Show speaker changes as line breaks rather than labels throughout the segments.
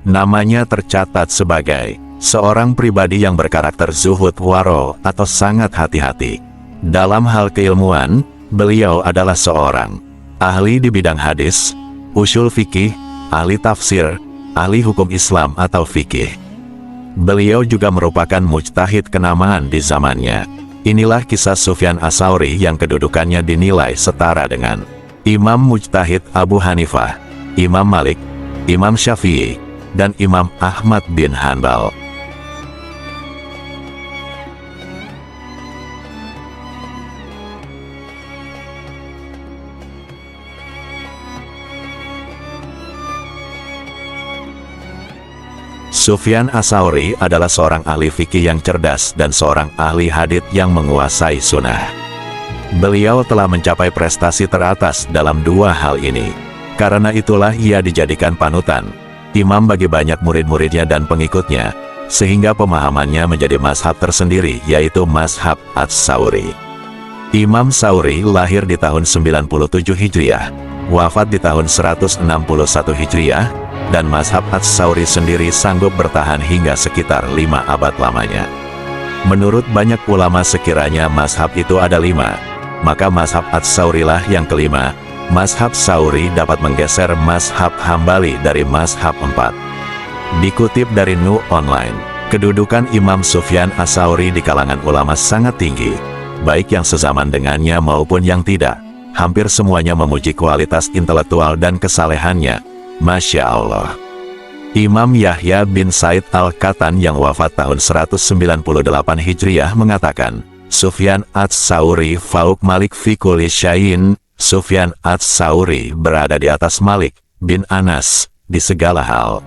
Namanya tercatat sebagai seorang pribadi yang berkarakter zuhud waro atau sangat hati-hati. Dalam hal keilmuan, beliau adalah seorang ahli di bidang hadis, usul fikih, ahli tafsir, ahli hukum Islam atau fikih. Beliau juga merupakan mujtahid kenamaan di zamannya. Inilah kisah Sufyan Ats-Tsauri yang kedudukannya dinilai setara dengan Imam Mujtahid Abu Hanifah, Imam Malik, Imam Syafi'i, dan Imam Ahmad bin Hanbal. Sufyan Ats-Tsauri adalah seorang ahli fikih yang cerdas dan seorang ahli hadits yang menguasai sunnah. Beliau telah mencapai prestasi teratas dalam dua hal ini. Karena itulah ia dijadikan panutan, imam bagi banyak murid-muridnya dan pengikutnya, sehingga pemahamannya menjadi mazhab tersendiri, yaitu mazhab Ats-Tsauri. Imam Tsauri lahir di tahun 97 Hijriah, wafat di tahun 161 Hijriah, dan mazhab Ats-Tsauri sendiri sanggup bertahan hingga sekitar 5 abad lamanya. Menurut banyak ulama sekiranya mazhab itu ada 5, maka mazhab Ats-Tsauri lah yang kelima. Mazhab Tsauri dapat menggeser mazhab Hambali dari mazhab 4. Dikutip dari Nu Online, kedudukan Imam Sufyan Ats-Tsauri di kalangan ulama sangat tinggi, baik yang sezaman dengannya maupun yang tidak. Hampir semuanya memuji kualitas intelektual dan kesalehannya. Masya Allah. Imam Yahya bin Said Al-Qattan yang wafat tahun 198 Hijriah mengatakan, Sufyan Ats-Tsauri fauk Malik fi kulli syai'in. Sufyan Ats-Tsauri berada di atas Malik bin Anas di segala hal.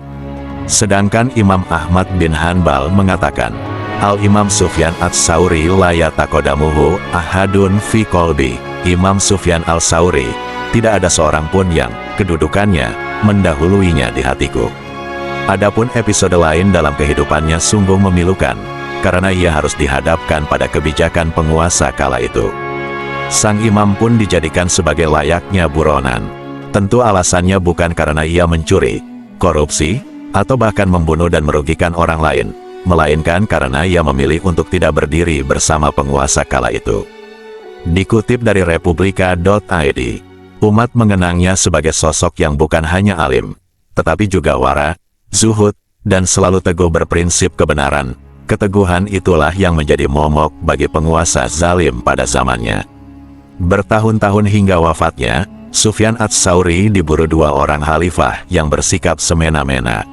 Sedangkan Imam Ahmad bin Hanbal mengatakan, Al-Imam Sufyan Ats-Tsauri la yataqadamuhu ahadun fi qalbi. Imam Sufyan Ats-Tsauri, tidak ada seorang pun yang kedudukannya mendahuluinya di hatiku. Adapun episode lain dalam kehidupannya sungguh memilukan, karena ia harus dihadapkan pada kebijakan penguasa kala itu. Sang imam pun dijadikan sebagai layaknya buronan. Tentu alasannya bukan karena ia mencuri, korupsi, atau bahkan membunuh dan merugikan orang lain, melainkan karena ia memilih untuk tidak berdiri bersama penguasa kala itu. Dikutip dari Republika.id, umat mengenangnya sebagai sosok yang bukan hanya alim, tetapi juga wara, zuhud, dan selalu teguh berprinsip kebenaran. Keteguhan itulah yang menjadi momok bagi penguasa zalim pada zamannya. Bertahun-tahun hingga wafatnya, Sufyan Ats-Tsauri diburu 2 orang khalifah yang bersikap semena-mena.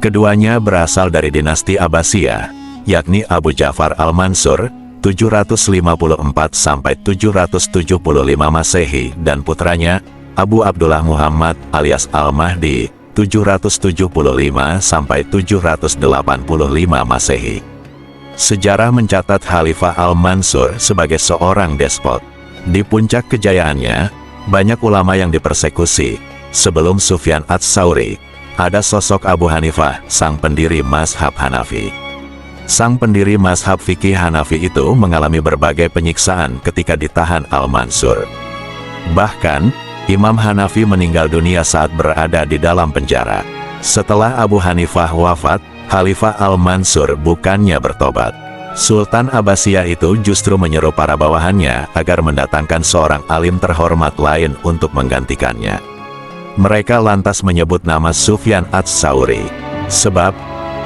Keduanya berasal dari dinasti Abbasiyah, yakni Abu Ja'far Al-Mansur, 754–775 Masehi, dan putranya, Abu Abdullah Muhammad alias Al-Mahdi, 775–785 Masehi. Sejarah mencatat Khalifah Al-Mansur sebagai seorang despot. Di puncak kejayaannya, banyak ulama yang dipersekusi. Sebelum Sufyan Ats-Tsauri, ada sosok Abu Hanifah, sang pendiri mazhab Hanafi. Sang pendiri mazhab fikih Hanafi itu mengalami berbagai penyiksaan ketika ditahan Al-Mansur. Bahkan, Imam Hanafi meninggal dunia saat berada di dalam penjara. Setelah Abu Hanifah wafat, Khalifah Al-Mansur bukannya bertobat. Sultan Abbasiyah itu justru menyeru para bawahannya agar mendatangkan seorang alim terhormat lain untuk menggantikannya. Mereka lantas menyebut nama Sufyan Ats-Tsauri, sebab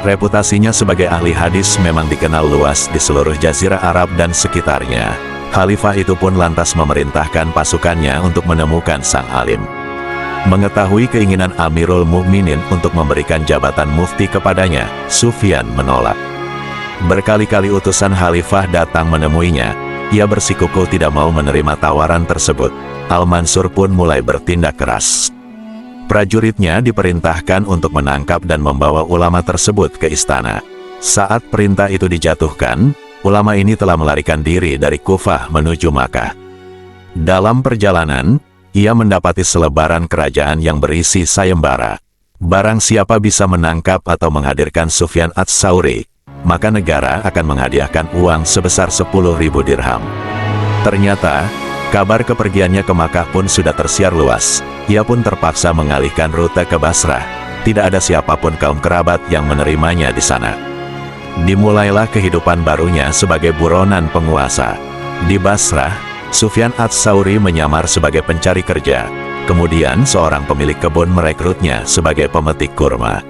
reputasinya sebagai ahli hadis memang dikenal luas di seluruh Jazirah Arab dan sekitarnya. Khalifah itu pun lantas memerintahkan pasukannya untuk menemukan sang alim. Mengetahui keinginan Amirul Mukminin untuk memberikan jabatan mufti kepadanya, Sufyan menolak. Berkali-kali utusan khalifah datang menemuinya. Ia bersikukuh tidak mau menerima tawaran tersebut. Al-Mansur pun mulai bertindak keras. Prajuritnya diperintahkan untuk menangkap dan membawa ulama tersebut ke istana. Saat perintah itu dijatuhkan, ulama ini telah melarikan diri dari Kufah menuju Makkah. Dalam perjalanan, ia mendapati selebaran kerajaan yang berisi sayembara. Barang siapa bisa menangkap atau menghadirkan Sufyan Ats-Tsauri, maka negara akan menghadiahkan uang sebesar 10.000 dirham. Ternyata, kabar kepergiannya ke Makkah pun sudah tersiar luas. Ia pun terpaksa mengalihkan rute ke Basrah. tidak ada siapapun kaum kerabat yang menerimanya di sana. Dimulailah kehidupan barunya sebagai buronan penguasa. Di Basrah, Sufyan ats-Tsauri menyamar sebagai pencari kerja. Kemudian seorang pemilik kebun merekrutnya sebagai pemetik kurma.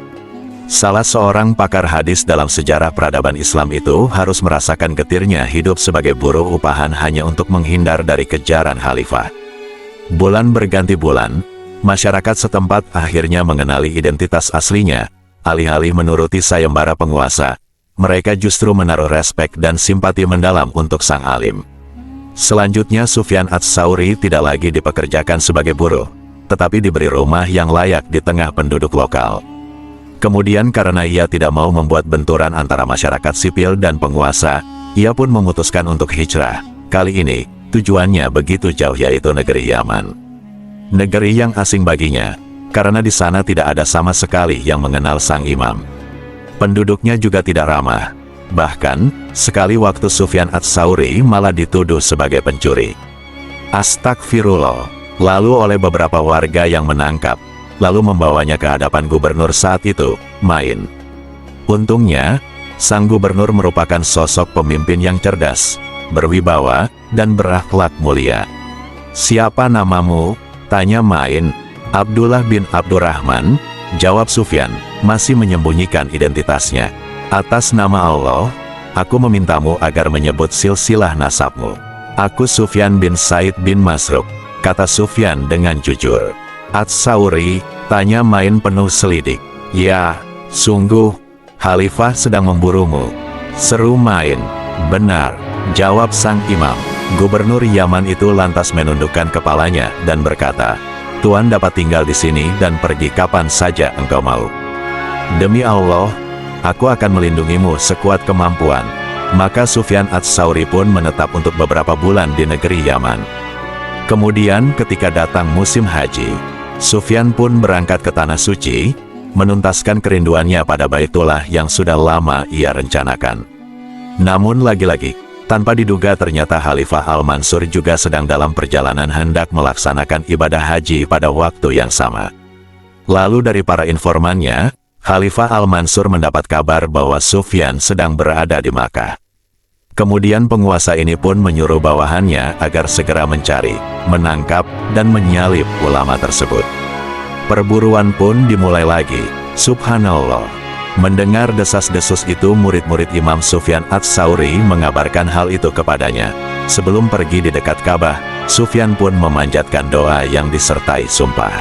Salah seorang pakar hadis dalam sejarah peradaban Islam itu harus merasakan getirnya hidup sebagai buruh upahan hanya untuk menghindar dari kejaran khalifah. Bulan berganti bulan, masyarakat setempat akhirnya mengenali identitas aslinya. Alih-alih menuruti sayembara penguasa, mereka justru menaruh respek dan simpati mendalam untuk sang alim. Selanjutnya Sufyan ats-Tsauri tidak lagi dipekerjakan sebagai buruh, tetapi diberi rumah yang layak di tengah penduduk lokal. Kemudian karena ia tidak mau membuat benturan antara masyarakat sipil dan penguasa, ia pun memutuskan untuk hijrah. Kali ini, tujuannya begitu jauh, yaitu negeri Yaman. Negeri yang asing baginya, karena di sana tidak ada sama sekali yang mengenal sang imam. Penduduknya juga tidak ramah. Bahkan, sekali waktu Sufyan ats-Tsauri malah dituduh sebagai pencuri. Astagfirullah. Lalu oleh beberapa warga yang menangkap, lalu membawanya ke hadapan gubernur saat itu, Main. Untungnya, sang gubernur merupakan sosok pemimpin yang cerdas, berwibawa, dan berakhlak mulia. "Siapa namamu?" tanya Main. "Abdullah bin Abdurrahman," jawab Sufyan, masih menyembunyikan identitasnya. "Atas nama Allah, aku memintamu agar menyebut silsilah nasabmu." "Aku Sufyan bin Said bin Masruq," kata Sufyan dengan jujur. "Ats-Tsauri?" tanya Main penuh selidik. "Ya, sungguh, khalifah sedang memburumu," seru Main. "Benar," jawab sang imam. Gubernur Yaman itu lantas menundukkan kepalanya dan berkata, "Tuan dapat tinggal di sini dan pergi kapan saja engkau mau. Demi Allah, aku akan melindungimu sekuat kemampuan." Maka Sufyan ats-Tsauri pun menetap untuk beberapa bulan di negeri Yaman. Kemudian ketika datang musim haji, Sufyan pun berangkat ke Tanah Suci, menuntaskan kerinduannya pada Baitullah yang sudah lama ia rencanakan. Namun lagi-lagi, tanpa diduga ternyata Khalifah Al-Mansur juga sedang dalam perjalanan hendak melaksanakan ibadah haji pada waktu yang sama. Lalu dari para informannya, Khalifah Al-Mansur mendapat kabar bahwa Sufyan sedang berada di Makkah. Kemudian penguasa ini pun menyuruh bawahannya agar segera mencari, menangkap, dan menyalib ulama tersebut. Perburuan pun dimulai lagi. Subhanallah. Mendengar desas-desus itu, murid-murid Imam Sufyan ats-Tsauri mengabarkan hal itu kepadanya. Sebelum pergi di dekat Ka'bah, Sufyan pun memanjatkan doa yang disertai sumpah.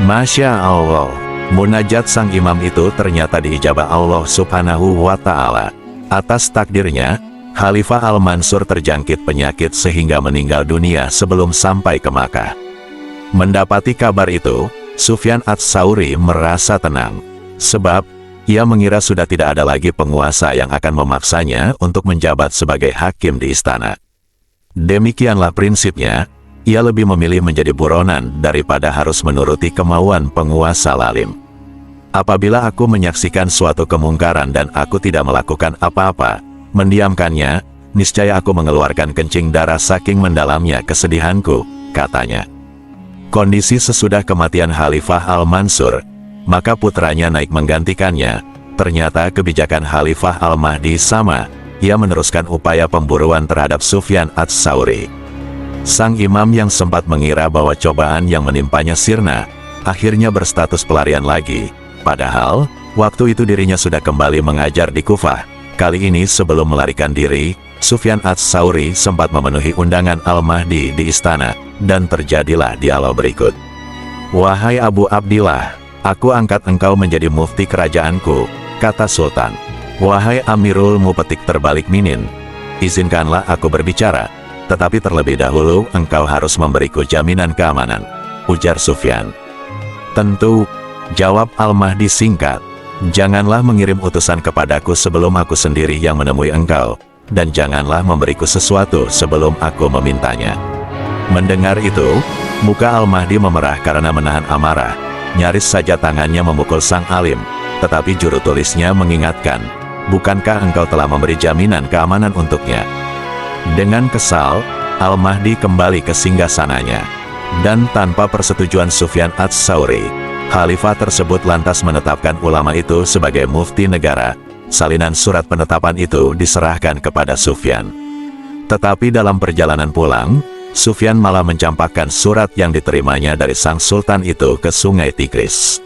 Masya Allah, munajat sang imam itu ternyata diijabah Allah Subhanahu wa Ta'ala. Atas takdirnya, Khalifah Al-Mansur terjangkit penyakit sehingga meninggal dunia sebelum sampai ke Makkah. Mendapati kabar itu, Sufyan ats-Tsauri merasa tenang, sebab ia mengira sudah tidak ada lagi penguasa yang akan memaksanya untuk menjabat sebagai hakim di istana. Demikianlah prinsipnya, ia lebih memilih menjadi buronan daripada harus menuruti kemauan penguasa lalim. Apabila aku menyaksikan suatu kemungkaran dan aku tidak melakukan apa-apa, mendiamkannya, niscaya aku mengeluarkan kencing darah saking mendalamnya kesedihanku, katanya. Kondisi sesudah kematian Khalifah Al-Mansur, maka putranya naik menggantikannya. Ternyata kebijakan Khalifah Al-Mahdi sama, ia meneruskan upaya pemburuan terhadap Sufyan ats-Tsauri. Sang imam yang sempat mengira bahwa cobaan yang menimpanya sirna, akhirnya berstatus pelarian lagi. Padahal, waktu itu dirinya sudah kembali mengajar di Kufah. Kali ini sebelum melarikan diri, Sufyan ats-Tsauri sempat memenuhi undangan Al-Mahdi di istana, dan terjadilah dialog berikut. "Wahai Abu Abdillah, aku angkat engkau menjadi mufti kerajaanku," kata Sultan. "Wahai Amirul Mupetik terbalik Minin, izinkanlah aku berbicara, tetapi terlebih dahulu engkau harus memberiku jaminan keamanan," ujar Sufyan. "Tentu," jawab Al-Mahdi singkat. "Janganlah mengirim utusan kepadaku sebelum aku sendiri yang menemui engkau, dan janganlah memberiku sesuatu sebelum aku memintanya." Mendengar itu, muka Al-Mahdi memerah karena menahan amarah. Nyaris saja tangannya memukul sang alim, tetapi juru tulisnya mengingatkan, "Bukankah engkau telah memberi jaminan keamanan untuknya?" Dengan kesal, Al-Mahdi kembali ke singgasananya. Dan tanpa persetujuan Sufyan ats-Tsauri, Khalifah tersebut lantas menetapkan ulama itu sebagai mufti negara. Salinan surat penetapan itu diserahkan kepada Sufyan. Tetapi dalam perjalanan pulang, Sufyan malah mencampakkan surat yang diterimanya dari sang sultan itu ke sungai Tigris.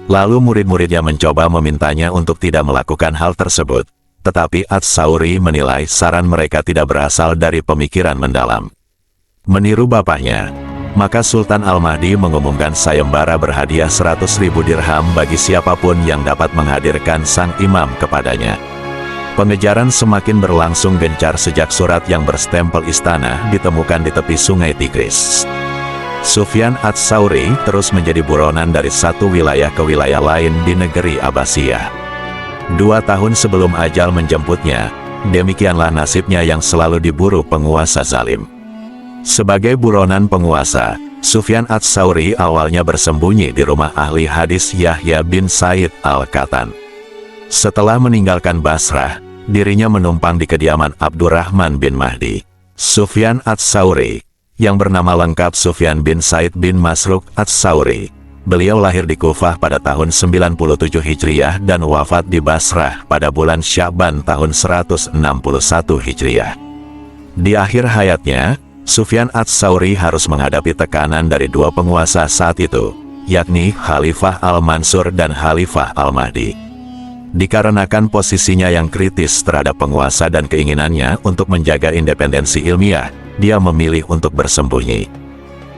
Lalu murid-muridnya mencoba memintanya untuk tidak melakukan hal tersebut. Tetapi Ats-Tsauri menilai saran mereka tidak berasal dari pemikiran mendalam. Meniru bapaknya, maka Sultan Al-Mahdi mengumumkan sayembara berhadiah 100.000 dirham bagi siapapun yang dapat menghadirkan sang imam kepadanya. Pengejaran semakin berlangsung gencar sejak surat yang berstempel istana ditemukan di tepi sungai Tigris. Sufyan Ats-Tsauri terus menjadi buronan dari satu wilayah ke wilayah lain di negeri Abbasiyah. 2 tahun sebelum ajal menjemputnya, demikianlah nasibnya yang selalu diburu penguasa zalim. Sebagai buronan penguasa, Sufyan Ats-Tsauri awalnya bersembunyi di rumah ahli hadis Yahya bin Said Al-Qattan. Setelah meninggalkan Basrah, dirinya menumpang di kediaman Abdurrahman bin Mahdi. Sufyan Ats-Tsauri, yang bernama lengkap Sufyan bin Said bin Masruq Ats-Tsauri, beliau lahir di Kufah pada tahun 97 Hijriah dan wafat di Basrah pada bulan Sya'ban tahun 161 Hijriah. Di akhir hayatnya, Sufyan Ats-Tsauri harus menghadapi tekanan dari dua penguasa saat itu, yakni Khalifah Al-Mansur dan Khalifah Al-Mahdi. Dikarenakan posisinya yang kritis terhadap penguasa dan keinginannya untuk menjaga independensi ilmiah, dia memilih untuk bersembunyi.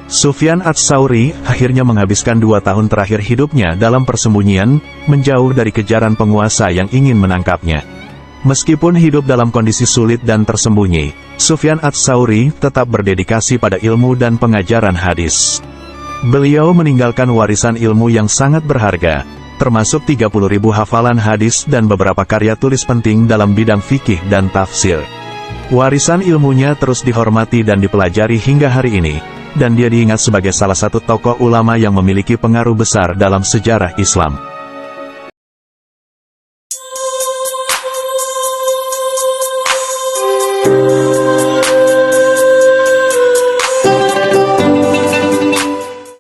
Sufyan Ats-Tsauri akhirnya menghabiskan 2 tahun terakhir hidupnya dalam persembunyian, menjauh dari kejaran penguasa yang ingin menangkapnya. Meskipun hidup dalam kondisi sulit dan tersembunyi, Sufyan Ats-Tsauri tetap berdedikasi pada ilmu dan pengajaran hadis. Beliau meninggalkan warisan ilmu yang sangat berharga, termasuk 30.000 hafalan hadis dan beberapa karya tulis penting dalam bidang fikih dan tafsir. Warisan ilmunya terus dihormati dan dipelajari hingga hari ini, dan dia diingat sebagai salah satu tokoh ulama yang memiliki pengaruh besar dalam sejarah Islam.